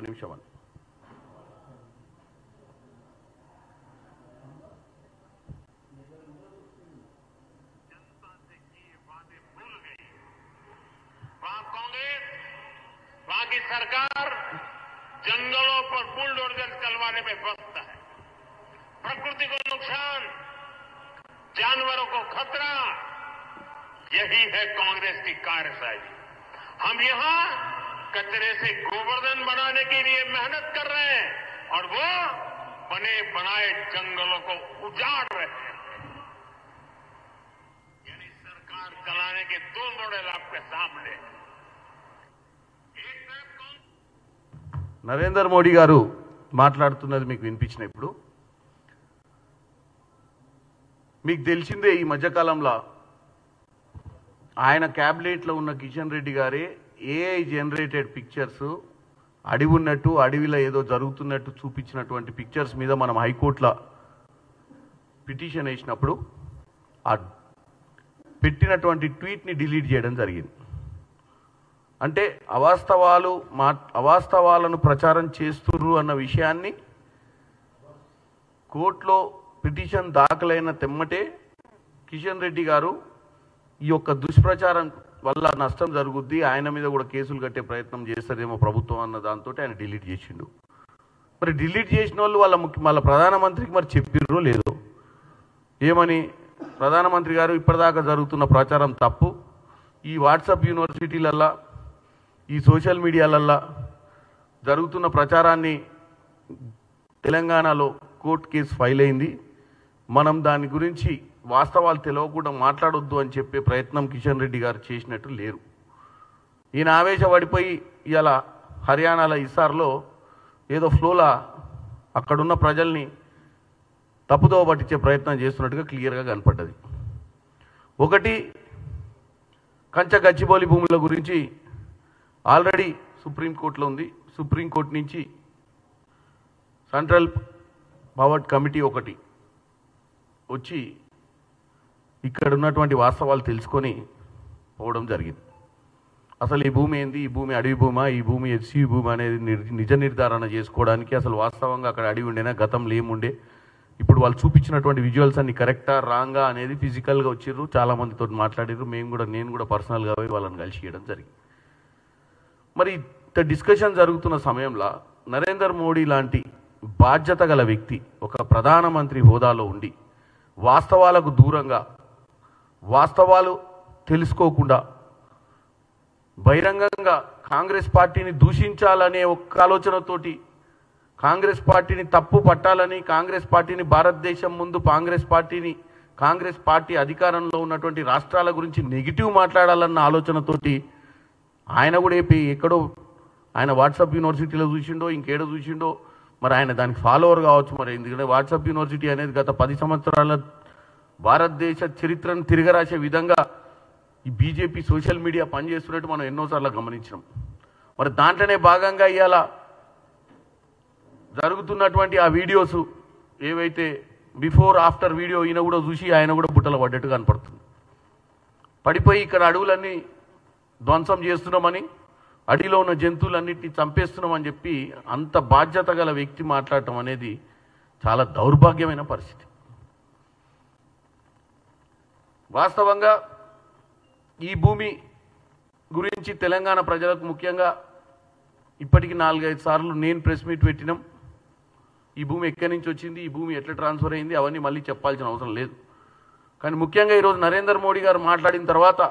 నిమిషం అని. वहां की सरकार जंगलों पर बुलडोजर चलवाने में व्यस्त है। प्रकृति को नुकसान, जानवरों को खतरा, यही है कांग्रेस की कार्यशैली। हम यहां कचरे से गोवर्धन बनाने के लिए मेहनत कर रहे हैं और वो बने बनाए जंगलों को उजाड़ रहे हैं। यानी सरकार चलाने के दो मॉडल आपके सामने हैं। నరేంద్ర మోడీ గారు మాట్లాడుతున్నది మీకు వినిపించిన ఇప్పుడు మీకు తెలిసిందే ఈ మధ్యకాలంలో ఆయన క్యాబినెట్లో ఉన్న కిషన్ రెడ్డి గారే ఏఐ జనరేటెడ్ పిక్చర్స్ అడవి ఉన్నట్టు అడవిలో ఏదో జరుగుతున్నట్టు చూపించినటువంటి పిక్చర్స్ మీద మనం హైకోర్టులో పిటిషన్ వేసినప్పుడు ఆ పెట్టినటువంటి ట్వీట్ని డిలీట్ చేయడం జరిగింది. అంటే అవాస్తవాలను ప్రచారం చేస్తుర్రు అన్న విషయాన్ని కోర్టులో పిటిషన్ దాఖలైన తెమ్మటే కిషన్ రెడ్డి గారు ఈ యొక్క దుష్ప్రచారం వల్ల నష్టం జరుగుద్ది, ఆయన మీద కూడా కేసులు కట్టే ప్రయత్నం చేస్తారేమో ప్రభుత్వం అన్న దాంతో ఆయన డిలీట్ చేసిండు. మరి డిలీట్ చేసిన వాళ్ళు వాళ్ళ ప్రధానమంత్రికి మరి చెప్పిర్రో లేదో, ఏమని ప్రధానమంత్రి గారు ఇప్పటిదాకా జరుగుతున్న ప్రచారం తప్పు, ఈ వాట్సాప్ యూనివర్సిటీలల్లా ఈ సోషల్ మీడియాలల్లా జరుగుతున్న ప్రచారాన్ని తెలంగాణలో కోర్టు కేసు ఫైల్ అయింది, మనం దాని గురించి వాస్తవాలు తెలియకుండా మాట్లాడొద్దు అని చెప్పే ప్రయత్నం కిషన్ రెడ్డి గారు చేసినట్టు లేరు. ఈయన ఆవేశపడిపోయి ఇలా హర్యానాలో ఇస్సార్లో ఏదో ఫ్లోలా అక్కడున్న ప్రజల్ని తప్పుదోవ పట్టించే ప్రయత్నం చేస్తున్నట్టుగా క్లియర్గా కనపడ్డది. ఒకటి, కంచ గచ్చిబౌలి భూముల గురించి ఆల్రెడీ సుప్రీంకోర్టులో ఉంది. సుప్రీంకోర్టు నుంచి సెంట్రల్ పవర్ కమిటీ ఒకటి వచ్చి ఇక్కడ ఉన్నటువంటి వాస్తవాలు తెలుసుకొని పోవడం జరిగింది. అసలు ఈ భూమి ఏంది, ఈ భూమి అడవి భూమా, ఈ భూమి ఎస్సీ భూమి అనేది నిజ నిర్ధారణ చేసుకోవడానికి అసలు వాస్తవంగా అక్కడ అడవి ఉండేనా, గతంలో ఏముండే, ఇప్పుడు వాళ్ళు చూపించినటువంటి విజువల్స్ అన్ని కరెక్టా రాంగా అనేది ఫిజికల్గా వచ్చిర్రు, చాలామందితో మాట్లాడారు, నేను కూడా పర్సనల్గా పోయి వాళ్ళని కలిసి చేయడం జరిగింది. మరి ఇంత డిస్కషన్ జరుగుతున్న సమయంలో నరేంద్ర మోడీ లాంటి బాధ్యత గల వ్యక్తి ఒక ప్రధానమంత్రి హోదాలో ఉండి వాస్తవాలకు దూరంగా, వాస్తవాలు తెలుసుకోకుండా బహిరంగంగా కాంగ్రెస్ పార్టీని దూషించాలనే ఒక్క ఆలోచనతోటి కాంగ్రెస్ పార్టీని తప్పు పట్టాలని, కాంగ్రెస్ పార్టీని భారతదేశం ముందు కాంగ్రెస్ పార్టీ అధికారంలో ఉన్నటువంటి రాష్ట్రాల గురించి నెగిటివ్ మాట్లాడాలన్న ఆలోచనతోటి ఆయన కూడా ఎక్కడో ఆయన వాట్సాప్ యూనివర్సిటీలో చూసిండో ఇంకేడో చూసిండో, మరి ఆయన దానికి ఫాలోవర్ కావచ్చు. మరి ఎందుకంటే వాట్సాప్ యూనివర్సిటీ అనేది గత 10 సంవత్సరాల భారతదేశ చరిత్రను తిరగరాసే విధంగా ఈ బీజేపీ సోషల్ మీడియా పనిచేస్తున్నట్టు మనం ఎన్నోసార్లు గమనించినాం. మరి దాంట్లోనే భాగంగా ఇవాళ జరుగుతున్నటువంటి ఆ వీడియోస్ ఏవైతే బిఫోర్ ఆఫ్టర్ వీడియో ఈయన కూడా చూసి ఆయన కూడా బుట్టలు పడ్డట్టు కనపడుతుంది. పడిపోయి ఇక్కడ అడవులన్నీ ధ్వంసం చేస్తున్నామని, అడవిలో ఉన్న జంతువులన్నింటినీ చంపేస్తున్నామని చెప్పి అంత బాధ్యత గల వ్యక్తి మాట్లాడటం అనేది చాలా దౌర్భాగ్యమైన పరిస్థితి. వాస్తవంగా ఈ భూమి గురించి తెలంగాణ ప్రజలకు ముఖ్యంగా ఇప్పటికి 4-5 సార్లు నేను ప్రెస్ మీట్ పెట్టినాం. ఈ భూమి ఎక్కడి నుంచి వచ్చింది, ఈ భూమి ఎట్లా ట్రాన్స్ఫర్ అయింది, అవన్నీ మళ్ళీ చెప్పాల్సిన అవసరం లేదు. కానీ ముఖ్యంగా ఈరోజు నరేంద్ర మోడీ గారు మాట్లాడిన తర్వాత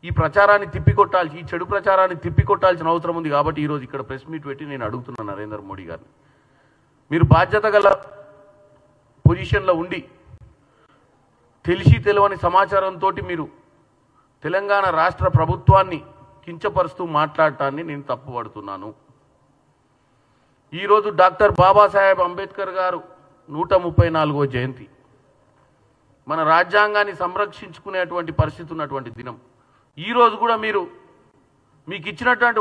ఈ ప్రచారాన్ని తిప్పికొట్టాల్సి, ఈ చెడు ప్రచారాన్ని తిప్పికొట్టాల్సిన అవసరం ఉంది. కాబట్టి ఈరోజు ఇక్కడ ప్రెస్ మీట్ పెట్టి నేను అడుగుతున్నాను నరేంద్ర మోడీ గారిని, మీరు బాధ్యత గల పొజిషన్లో ఉండి తెలిసి తెలియని సమాచారంతో మీరు తెలంగాణ రాష్ట్ర ప్రభుత్వాన్ని కించపరుస్తూ మాట్లాడటాన్ని నేను తప్పుపడుతున్నాను. ఈరోజు డాక్టర్ బాబాసాహెబ్ అంబేద్కర్ గారు 134వ జయంతి, మన రాజ్యాంగాన్ని సంరక్షించుకునేటువంటి పరిస్థితి ఉన్నటువంటి దినం. ఈరోజు కూడా మీకు ఇచ్చినటువంటి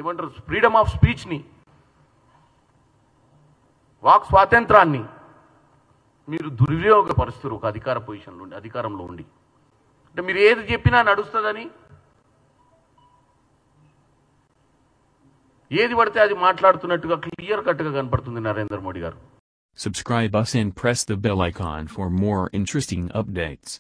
ఏమంటారు ఫ్రీడమ్ ఆఫ్ స్పీచ్ని, వాక్ స్వాతంత్రాన్ని మీరు దుర్వినియోగపరుస్తారు ఒక అధికార పొజిషన్లో ఉండి, అధికారంలో ఉండి. అంటే మీరు ఏది చెప్పినా నడుస్తుందని ఏది పడితే అది మాట్లాడుతున్నట్టుగా క్లియర్ కట్గా కనపడుతుంది నరేంద్ర మోడీ గారు. Subscribe us and press the bell icon for more interesting updates.